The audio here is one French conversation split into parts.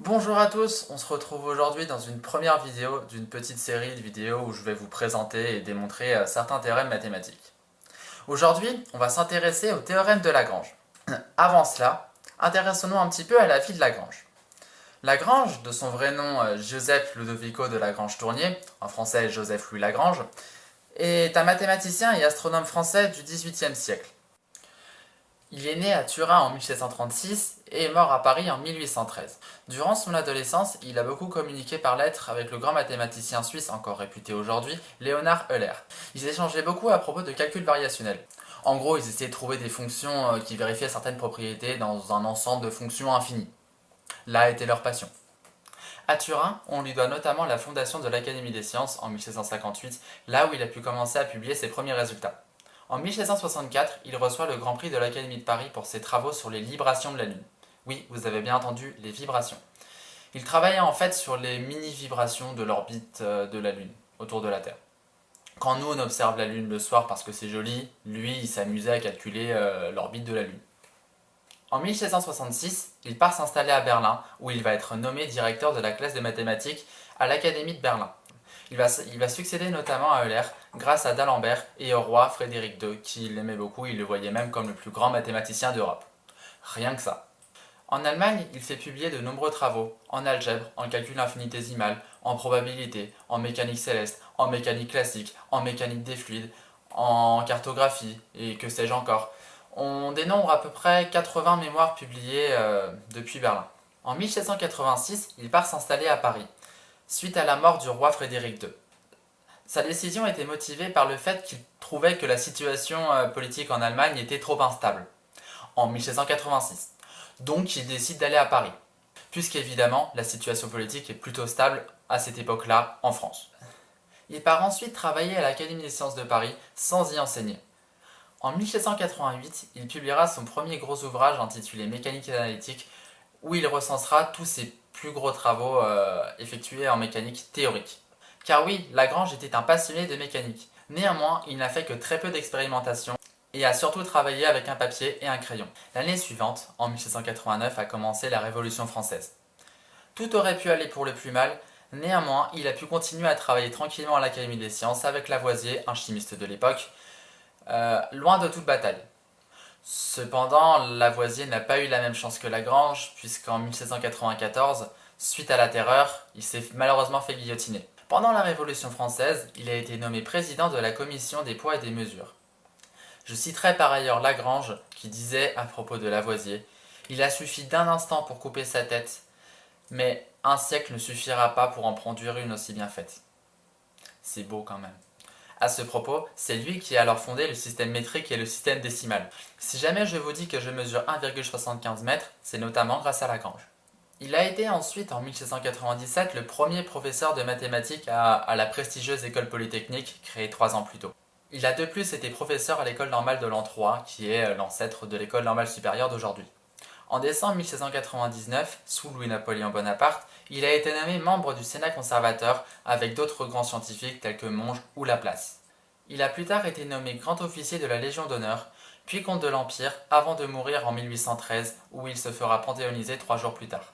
Bonjour à tous, on se retrouve aujourd'hui dans une première vidéo d'une petite série de vidéos où je vais vous présenter et démontrer certains théorèmes mathématiques. Aujourd'hui, on va s'intéresser au théorème de Lagrange. Avant cela, intéressons-nous un petit peu à la vie de Lagrange. Lagrange, de son vrai nom Joseph Ludovico de Lagrange-Tournier, en français Joseph Louis Lagrange, est un mathématicien et astronome français du XVIIIe siècle. Il est né à Turin en 1736 et est mort à Paris en 1813. Durant son adolescence, il a beaucoup communiqué par lettres avec le grand mathématicien suisse encore réputé aujourd'hui, Léonard Euler. Ils échangeaient beaucoup à propos de calculs variationnels. En gros, ils essayaient de trouver des fonctions qui vérifiaient certaines propriétés dans un ensemble de fonctions infinies. Là était leur passion. À Turin, on lui doit notamment la fondation de l'Académie des sciences en 1758, là où il a pu commencer à publier ses premiers résultats. En 1764, il reçoit le Grand Prix de l'Académie de Paris pour ses travaux sur les librations de la Lune. Oui, vous avez bien entendu, les vibrations. Il travaillait en fait sur les mini-vibrations de l'orbite de la Lune, autour de la Terre. Quand nous on observe la Lune le soir parce que c'est joli, lui il s'amusait à calculer l'orbite de la Lune. En 1766, il part s'installer à Berlin, où il va être nommé directeur de la classe de mathématiques à l'Académie de Berlin. Il va succéder notamment à Euler grâce à d'Alembert et au roi Frédéric II, qui l'aimait beaucoup, il le voyait même comme le plus grand mathématicien d'Europe. Rien que ça. En Allemagne, il fait publier de nombreux travaux, en algèbre, en calcul infinitésimal, en probabilité, en mécanique céleste, en mécanique classique, en mécanique des fluides, en cartographie, et que sais-je encore. On dénombre à peu près 80 mémoires publiées depuis Berlin. En 1786, il part s'installer à Paris, suite à la mort du roi Frédéric II. Sa décision était motivée par le fait qu'il trouvait que la situation politique en Allemagne était trop instable, en 1786. Donc il décide d'aller à Paris, puisqu'évidemment la situation politique est plutôt stable à cette époque-là en France. Il part ensuite travailler à l'Académie des sciences de Paris sans y enseigner. En 1788, il publiera son premier gros ouvrage intitulé Mécanique analytique, où il recensera tous ses plus gros travaux effectués en mécanique théorique. Car oui, Lagrange était un passionné de mécanique. Néanmoins, il n'a fait que très peu d'expérimentations et a surtout travaillé avec un papier et un crayon. L'année suivante, en 1789, a commencé la Révolution française. Tout aurait pu aller pour le plus mal, néanmoins, il a pu continuer à travailler tranquillement à l'Académie des sciences avec Lavoisier, un chimiste de l'époque, loin de toute bataille. Cependant, Lavoisier n'a pas eu la même chance que Lagrange, puisqu'en 1794, suite à la Terreur, il s'est malheureusement fait guillotiner. Pendant la Révolution française, il a été nommé président de la commission des poids et des mesures. Je citerai par ailleurs Lagrange qui disait à propos de Lavoisier: il a suffi d'un instant pour couper sa tête, mais un siècle ne suffira pas pour en produire une aussi bien faite. C'est beau quand même. À ce propos, c'est lui qui a alors fondé le système métrique et le système décimal. Si jamais je vous dis que je mesure 1,75 m, c'est notamment grâce à Lagrange. Il a été ensuite, en 1797, le premier professeur de mathématiques à la prestigieuse école polytechnique, créée 3 ans plus tôt. Il a de plus été professeur à l'école normale de l'an 3, qui est l'ancêtre de l'école normale supérieure d'aujourd'hui. En décembre 1799, sous Louis-Napoléon Bonaparte, il a été nommé membre du Sénat conservateur avec d'autres grands scientifiques tels que Monge ou Laplace. Il a plus tard été nommé grand officier de la Légion d'honneur, puis comte de l'Empire, avant de mourir en 1813, où il se fera panthéoniser 3 jours plus tard.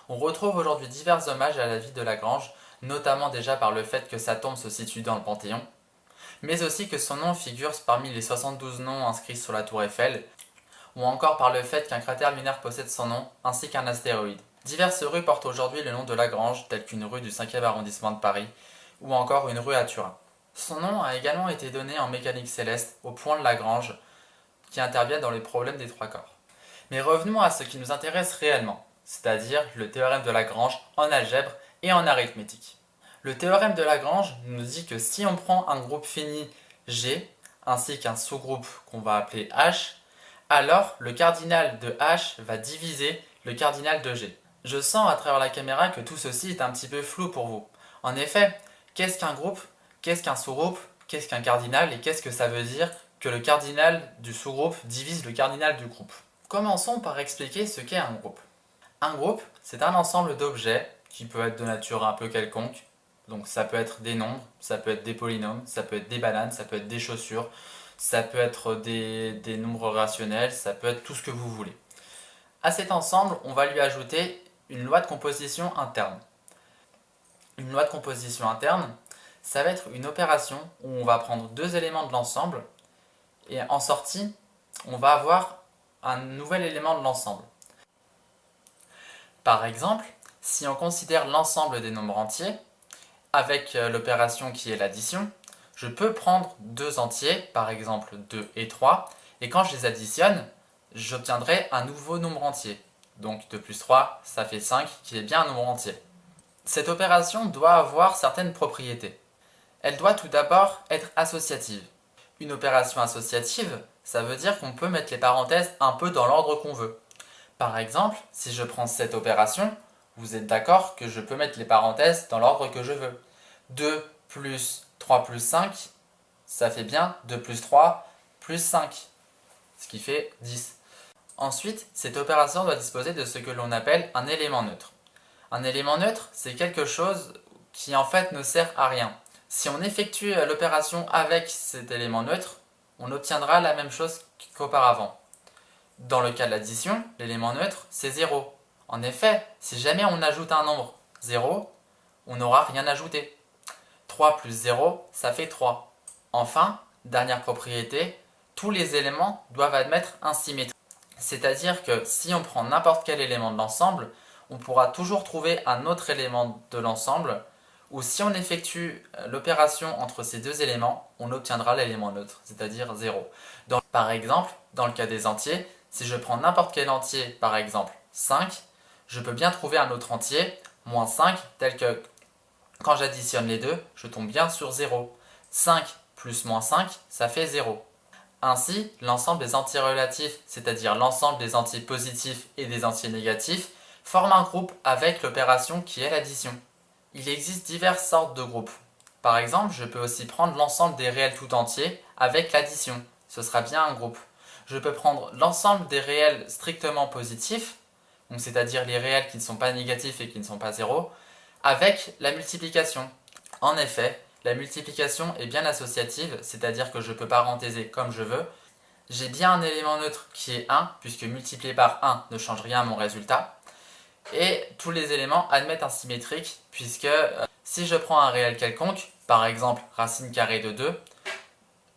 On retrouve aujourd'hui divers hommages à la vie de Lagrange, notamment déjà par le fait que sa tombe se situe dans le Panthéon, mais aussi que son nom figure parmi les 72 noms inscrits sur la tour Eiffel, ou encore par le fait qu'un cratère lunaire possède son nom, ainsi qu'un astéroïde. Diverses rues portent aujourd'hui le nom de Lagrange, telles qu'une rue du 5e arrondissement de Paris, ou encore une rue à Turin. Son nom a également été donné en mécanique céleste au point de Lagrange, qui intervient dans les problèmes des trois corps. Mais revenons à ce qui nous intéresse réellement, c'est-à-dire le théorème de Lagrange en algèbre et en arithmétique. Le théorème de Lagrange nous dit que si on prend un groupe fini G, ainsi qu'un sous-groupe qu'on va appeler H, alors le cardinal de H va diviser le cardinal de G. Je sens à travers la caméra que tout ceci est un petit peu flou pour vous. En effet, qu'est-ce qu'un groupe? Qu'est-ce qu'un sous-groupe? Qu'est-ce qu'un cardinal? Et qu'est-ce que ça veut dire que le cardinal du sous-groupe divise le cardinal du groupe? Commençons par expliquer ce qu'est un groupe. Un groupe, c'est un ensemble d'objets qui peut être de nature un peu quelconque. Donc ça peut être des nombres, ça peut être des polynômes, ça peut être des bananes, ça peut être des chaussures, ça peut être des nombres rationnels, ça peut être tout ce que vous voulez. À cet ensemble, on va lui ajouter une loi de composition interne. Une loi de composition interne, ça va être une opération où on va prendre deux éléments de l'ensemble et en sortie, on va avoir un nouvel élément de l'ensemble. Par exemple, si on considère l'ensemble des nombres entiers, avec l'opération qui est l'addition, je peux prendre deux entiers, par exemple 2 et 3, et quand je les additionne, j'obtiendrai un nouveau nombre entier. Donc 2 plus 3, ça fait 5, qui est bien un nombre entier. Cette opération doit avoir certaines propriétés. Elle doit tout d'abord être associative. Une opération associative, ça veut dire qu'on peut mettre les parenthèses un peu dans l'ordre qu'on veut. Par exemple, si je prends cette opération, vous êtes d'accord que je peux mettre les parenthèses dans l'ordre que je veux. 2 plus 3 plus 5, ça fait bien 2 plus 3 plus 5, ce qui fait 10. Ensuite, cette opération doit disposer de ce que l'on appelle un élément neutre. Un élément neutre, c'est quelque chose qui en fait ne sert à rien. Si on effectue l'opération avec cet élément neutre, on obtiendra la même chose qu'auparavant. Dans le cas de l'addition, l'élément neutre, c'est 0. En effet, si jamais on ajoute un nombre 0, on n'aura rien ajouté. 3 plus 0, ça fait 3. Enfin, dernière propriété, tous les éléments doivent admettre un symétrie. C'est-à-dire que si on prend n'importe quel élément de l'ensemble, on pourra toujours trouver un autre élément de l'ensemble, ou si on effectue l'opération entre ces deux éléments, on obtiendra l'élément neutre, c'est-à-dire 0. Par exemple, dans le cas des entiers, si je prends n'importe quel entier, par exemple 5, je peux bien trouver un autre entier, moins 5, tel que quand j'additionne les deux, je tombe bien sur 0. 5 plus moins 5, ça fait 0. Ainsi, l'ensemble des entiers relatifs, c'est-à-dire l'ensemble des entiers positifs et des entiers négatifs, forme un groupe avec l'opération qui est l'addition. Il existe diverses sortes de groupes. Par exemple, je peux aussi prendre l'ensemble des réels tout entiers avec l'addition. Ce sera bien un groupe. Je peux prendre l'ensemble des réels strictement positifs, donc c'est-à-dire les réels qui ne sont pas négatifs et qui ne sont pas zéro, avec la multiplication. En effet, la multiplication est bien associative, c'est-à-dire que je peux parenthéser comme je veux. J'ai bien un élément neutre qui est 1, puisque multiplié par 1 ne change rien à mon résultat. Et tous les éléments admettent un symétrique, puisque si je prends un réel quelconque, par exemple racine carrée de 2,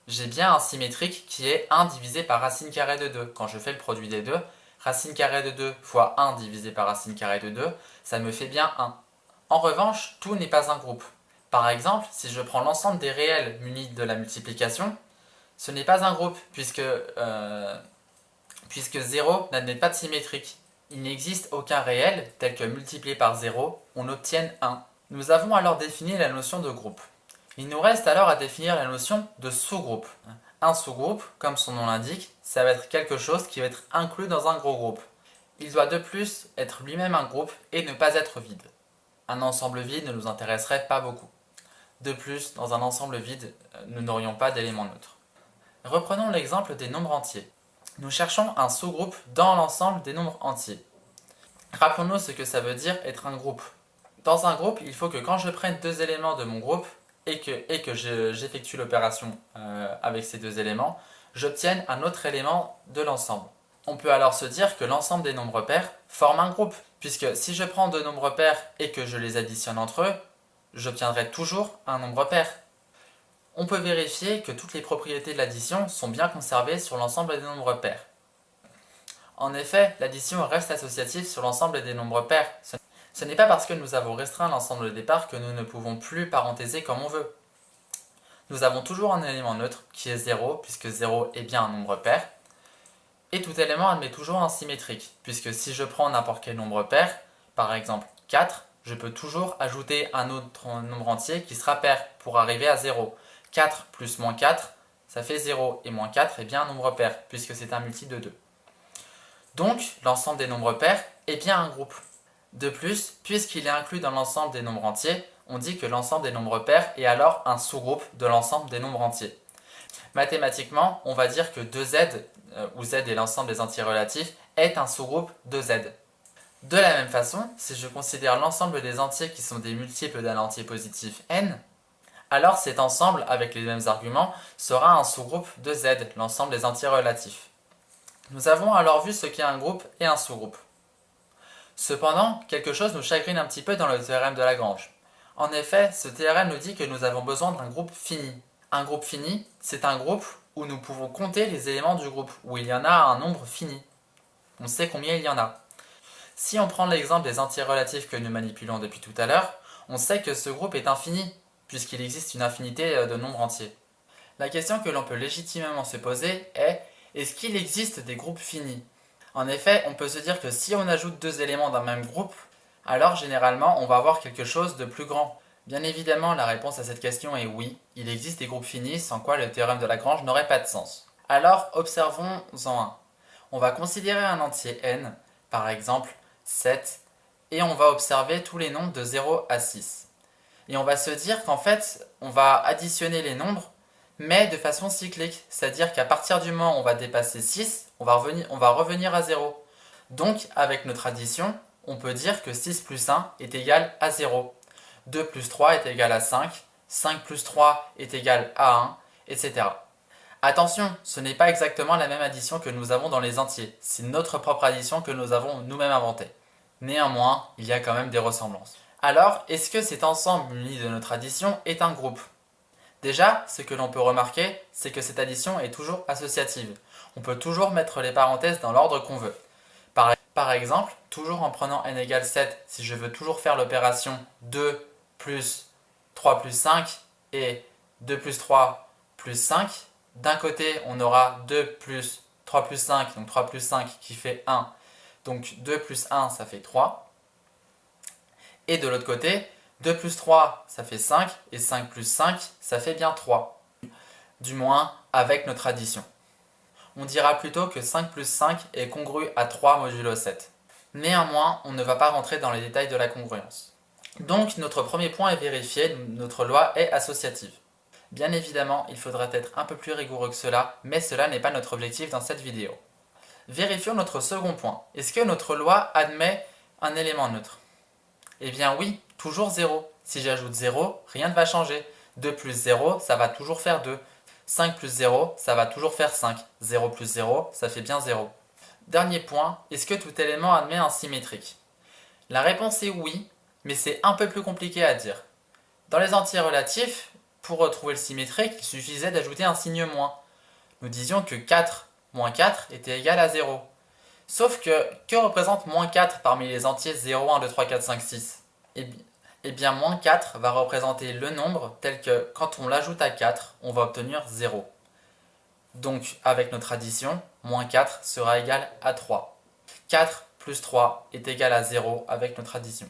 j'ai bien un symétrique qui est 1 divisé par racine carrée de 2. Quand je fais le produit des deux, racine carrée de 2 fois 1 divisé par racine carrée de 2, ça me fait bien 1. En revanche, tout n'est pas un groupe. Par exemple, si je prends l'ensemble des réels munis de la multiplication, ce n'est pas un groupe, puisque 0 n'admet pas de symétrique. Il n'existe aucun réel tel que multiplié par 0, on obtienne 1. Nous avons alors défini la notion de groupe. Il nous reste alors à définir la notion de sous-groupe. Un sous-groupe, comme son nom l'indique, ça va être quelque chose qui va être inclus dans un gros groupe. Il doit de plus être lui-même un groupe et ne pas être vide. Un ensemble vide ne nous intéresserait pas beaucoup. De plus, dans un ensemble vide, nous n'aurions pas d'éléments neutres. Reprenons l'exemple des nombres entiers. Nous cherchons un sous-groupe dans l'ensemble des nombres entiers. Rappelons-nous ce que ça veut dire être un groupe. Dans un groupe, il faut que quand je prenne deux éléments de mon groupe et que j'effectue l'opération avec ces deux éléments, j'obtienne un autre élément de l'ensemble. On peut alors se dire que l'ensemble des nombres pairs forme un groupe, puisque si je prends deux nombres pairs et que je les additionne entre eux, j'obtiendrai toujours un nombre pair. On peut vérifier que toutes les propriétés de l'addition sont bien conservées sur l'ensemble des nombres pairs. En effet, l'addition reste associative sur l'ensemble des nombres pairs. Ce n'est pas parce que nous avons restreint l'ensemble de départ que nous ne pouvons plus parenthéser comme on veut. Nous avons toujours un élément neutre qui est 0, puisque 0 est bien un nombre pair. Et tout élément admet toujours un symétrique, puisque si je prends n'importe quel nombre pair, par exemple 4, je peux toujours ajouter un autre nombre entier qui sera pair pour arriver à 0. 4 plus moins 4, ça fait 0, et moins 4 est bien un nombre pair, puisque c'est un multiple de 2. Donc, l'ensemble des nombres pairs est bien un groupe. De plus, puisqu'il est inclus dans l'ensemble des nombres entiers, on dit que l'ensemble des nombres pairs est alors un sous-groupe de l'ensemble des nombres entiers. Mathématiquement, on va dire que 2z, où z est l'ensemble des entiers relatifs, est un sous-groupe de z. De la même façon, si je considère l'ensemble des entiers qui sont des multiples d'un entier positif n, alors cet ensemble, avec les mêmes arguments, sera un sous-groupe de z, l'ensemble des entiers relatifs. Nous avons alors vu ce qu'est un groupe et un sous-groupe. Cependant, quelque chose nous chagrine un petit peu dans le théorème de Lagrange. En effet, ce théorème nous dit que nous avons besoin d'un groupe fini. Un groupe fini, c'est un groupe où nous pouvons compter les éléments du groupe, où il y en a un nombre fini. On sait combien il y en a. Si on prend l'exemple des entiers relatifs que nous manipulons depuis tout à l'heure, on sait que ce groupe est infini, puisqu'il existe une infinité de nombres entiers. La question que l'on peut légitimement se poser est: est-ce qu'il existe des groupes finis? En effet, on peut se dire que si on ajoute deux éléments d'un même groupe, alors généralement on va avoir quelque chose de plus grand. Bien évidemment, la réponse à cette question est oui, il existe des groupes finis sans quoi le théorème de Lagrange n'aurait pas de sens. Alors observons-en un. On va considérer un entier n, par exemple 7, et on va observer tous les nombres de 0 à 6. Et on va se dire qu'en fait, on va additionner les nombres, mais de façon cyclique, c'est-à-dire qu'à partir du moment où on va dépasser 6, on va revenir à 0. Donc, avec notre addition, on peut dire que 6 plus 1 est égal à 0. 2 plus 3 est égal à 5, 5 plus 3 est égal à 1, etc. Attention, ce n'est pas exactement la même addition que nous avons dans les entiers, c'est notre propre addition que nous avons nous-mêmes inventée. Néanmoins, il y a quand même des ressemblances. Alors, est-ce que cet ensemble muni de notre addition est un groupe? Déjà, ce que l'on peut remarquer, c'est que cette addition est toujours associative. On peut toujours mettre les parenthèses dans l'ordre qu'on veut. Par exemple, toujours en prenant n égale 7, si je veux toujours faire l'opération 2 plus 3 plus 5 et 2 plus 3 plus 5, d'un côté on aura 2 plus 3 plus 5, donc 3 plus 5 qui fait 1, donc 2 plus 1 ça fait 3. Et de l'autre côté, 2 plus 3 ça fait 5 et 5 plus 5 ça fait bien 3. Du moins avec notre addition. On dira plutôt que 5 plus 5 est congru à 3 modulo 7. Néanmoins, on ne va pas rentrer dans les détails de la congruence. Donc notre premier point est vérifié, notre loi est associative. Bien évidemment, il faudrait être un peu plus rigoureux que cela, mais cela n'est pas notre objectif dans cette vidéo. Vérifions notre second point. Est-ce que notre loi admet un élément neutre? Eh bien oui, toujours 0. Si j'ajoute 0, rien ne va changer. 2 plus 0, ça va toujours faire 2. 5 plus 0, ça va toujours faire 5. 0 plus 0, ça fait bien 0. Dernier point, est-ce que tout élément admet un symétrique? La réponse est oui, mais c'est un peu plus compliqué à dire. Dans les entiers relatifs, pour retrouver le symétrique, il suffisait d'ajouter un signe moins. Nous disions que 4 moins 4 était égal à 0. Sauf que représente moins 4 parmi les entiers 0, 1, 2, 3, 4, 5, 6? Eh bien, moins 4 va représenter le nombre tel que quand on l'ajoute à 4, on va obtenir 0. Donc, avec notre addition, moins 4 sera égal à 3. 4 plus 3 est égal à 0 avec notre addition.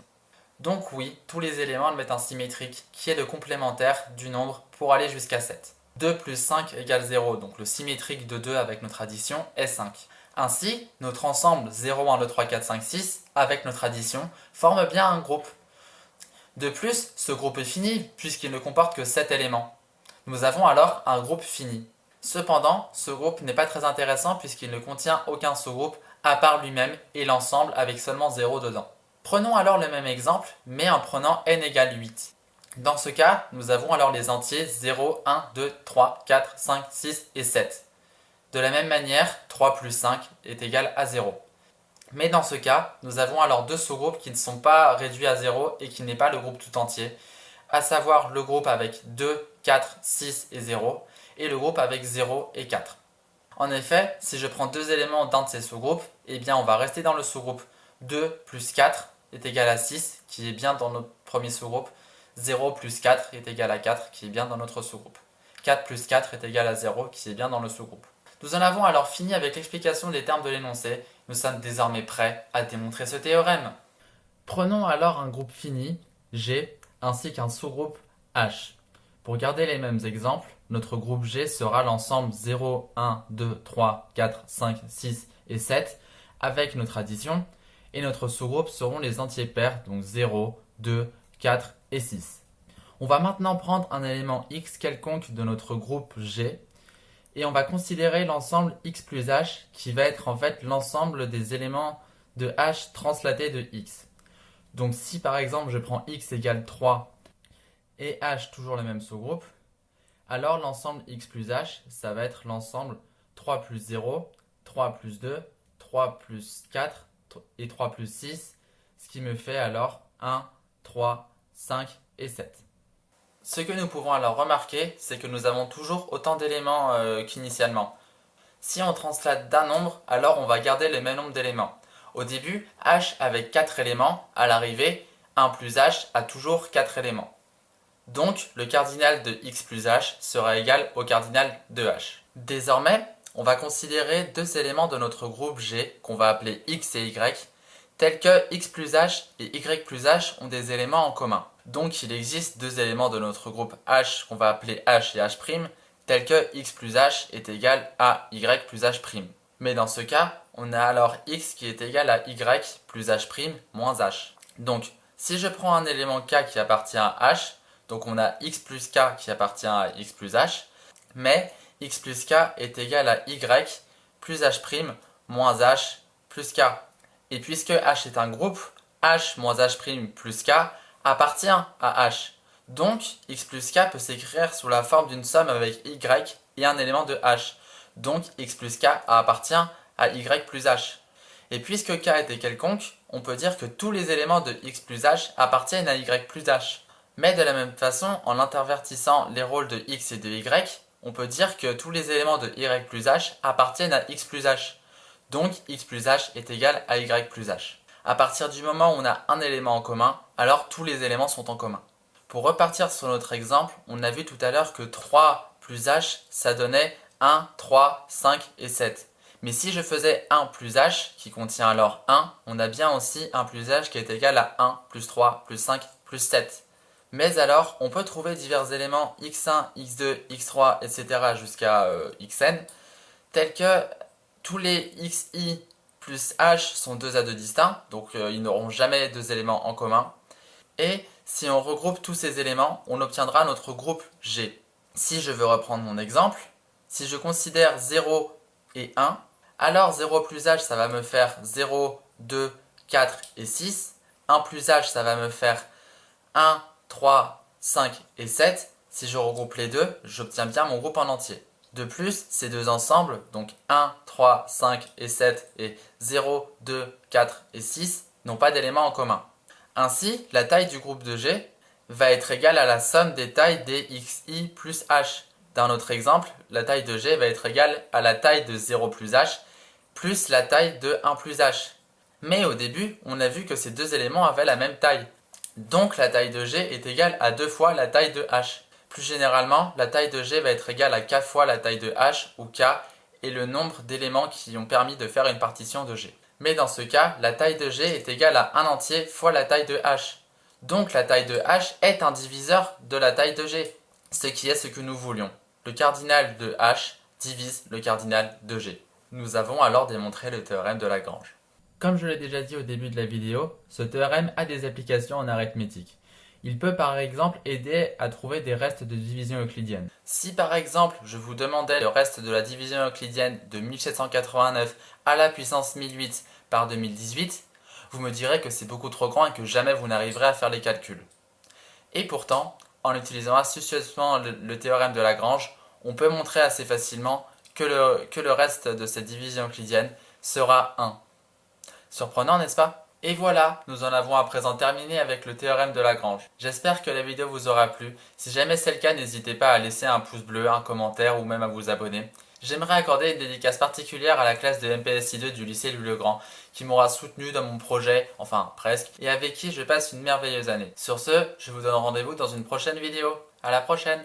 Donc oui, tous les éléments admettent un symétrique qui est le complémentaire du nombre pour aller jusqu'à 7. 2 plus 5 égale 0, donc le symétrique de 2 avec notre addition est 5. Ainsi, notre ensemble 0, 1, 2, 3, 4, 5, 6 avec notre addition forme bien un groupe. De plus, ce groupe est fini puisqu'il ne comporte que 7 éléments. Nous avons alors un groupe fini. Cependant, ce groupe n'est pas très intéressant puisqu'il ne contient aucun sous-groupe à part lui-même et l'ensemble avec seulement 0 dedans. Prenons alors le même exemple, mais en prenant n égale 8. Dans ce cas, nous avons alors les entiers 0, 1, 2, 3, 4, 5, 6 et 7. De la même manière, 3 plus 5 est égal à 0. Mais dans ce cas, nous avons alors deux sous-groupes qui ne sont pas réduits à 0 et qui n'est pas le groupe tout entier, à savoir le groupe avec 2, 4, 6 et 0, et le groupe avec 0 et 4. En effet, si je prends deux éléments d'un de ces sous-groupes, eh bien on va rester dans le sous-groupe 2 plus 4 est égal à 6, qui est bien dans notre premier sous-groupe. 0 plus 4 est égal à 4, qui est bien dans notre sous-groupe. 4 plus 4 est égal à 0, qui est bien dans le sous-groupe. Nous en avons alors fini avec l'explication des termes de l'énoncé. Nous sommes désormais prêts à démontrer ce théorème. Prenons alors un groupe fini, G, ainsi qu'un sous-groupe H. Pour garder les mêmes exemples, notre groupe G sera l'ensemble 0, 1, 2, 3, 4, 5, 6 et 7 avec notre addition, et notre sous-groupe seront les entiers pairs, donc 0, 2, 4 et 6. On va maintenant prendre un élément x quelconque de notre groupe G, et on va considérer l'ensemble x plus h, qui va être en fait l'ensemble des éléments de h translatés de x. Donc si par exemple je prends x égale 3 et h toujours le même sous-groupe, alors l'ensemble x plus h, ça va être l'ensemble 3 plus 0, 3 plus 2, 3 plus 4 et 3 plus 6 ce qui me fait alors 1, 3, 5 et 7. Ce que nous pouvons alors remarquer, c'est que nous avons toujours autant d'éléments qu'initialement. Si on translate d'un nombre, alors on va garder le même nombre d'éléments. Au début, h avec 4 éléments, à l'arrivée, 1 plus h a toujours 4 éléments. Donc, le cardinal de x plus h sera égal au cardinal de h. Désormais, on va considérer deux éléments de notre groupe G, qu'on va appeler x et y, tels que x plus h et y plus h ont des éléments en commun. Donc, il existe deux éléments de notre groupe H, qu'on va appeler h et h', tels que x plus h est égal à y plus h'. Mais dans ce cas, on a alors x qui est égal à y plus h' moins h. Donc, si je prends un élément k qui appartient à h, donc on a x plus k qui appartient à x plus h, mais x plus k est égal à y plus h' moins h plus k. Et puisque h est un groupe, h moins h' plus k appartient à h. Donc x plus k peut s'écrire sous la forme d'une somme avec y et un élément de h. Donc x plus k appartient à y plus h. Et puisque k était quelconque, on peut dire que tous les éléments de x plus h appartiennent à y plus h. Mais de la même façon, en intervertissant les rôles de x et de y, on peut dire que tous les éléments de y plus h appartiennent à x plus h. Donc x plus h est égal à y plus h. À partir du moment où on a un élément en commun, alors tous les éléments sont en commun. Pour repartir sur notre exemple, on a vu tout à l'heure que 3 plus h, ça donnait 1, 3, 5 et 7. Mais si je faisais 1 plus h, qui contient alors 1, on a bien aussi 1 plus h qui est égal à 1, plus 3, plus 5, plus 7. Mais alors, on peut trouver divers éléments x1, x2, x3, etc. jusqu'à xn, tels que tous les xi plus h sont deux à deux distincts, donc ils n'auront jamais deux éléments en commun. Et si on regroupe tous ces éléments, on obtiendra notre groupe G. Si je veux reprendre mon exemple, si je considère 0 et 1, alors 0 plus h ça va me faire 0, 2, 4 et 6. 1 plus h ça va me faire 1, 3, 5 et 7. Si je regroupe les deux, j'obtiens bien mon groupe en entier. De plus, ces deux ensembles, donc 1, 3, 5 et 7 et 0, 2, 4 et 6, n'ont pas d'éléments en commun. Ainsi, la taille du groupe de G va être égale à la somme des tailles des xi plus h. Dans notre exemple, la taille de G va être égale à la taille de 0 plus h plus la taille de 1 plus h. Mais au début, on a vu que ces deux éléments avaient la même taille. Donc la taille de G est égale à 2 fois la taille de h. Plus généralement, la taille de G va être égale à k fois la taille de h, où k est le nombre d'éléments qui ont permis de faire une partition de G. Mais dans ce cas, la taille de G est égale à 1 entier fois la taille de h. Donc la taille de h est un diviseur de la taille de G, ce qui est ce que nous voulions. Le cardinal de h divise le cardinal de G. Nous avons alors démontré le théorème de Lagrange. Comme je l'ai déjà dit au début de la vidéo, ce théorème a des applications en arithmétique. Il peut par exemple aider à trouver des restes de division euclidienne. Si par exemple je vous demandais le reste de la division euclidienne de 1789 à la puissance 1008 par 2018, vous me direz que c'est beaucoup trop grand et que jamais vous n'arriverez à faire les calculs. Et pourtant, en utilisant astucieusement le théorème de Lagrange, on peut montrer assez facilement que le reste de cette division euclidienne sera 1. Surprenant, n'est-ce pas? Et voilà, nous en avons à présent terminé avec le théorème de Lagrange. J'espère que la vidéo vous aura plu. Si jamais c'est le cas, n'hésitez pas à laisser un pouce bleu, un commentaire ou même à vous abonner. J'aimerais accorder une dédicace particulière à la classe de MPSI2 du lycée Louis-le-Grand, qui m'aura soutenu dans mon projet, enfin presque, et avec qui je passe une merveilleuse année. Sur ce, je vous donne rendez-vous dans une prochaine vidéo. À la prochaine!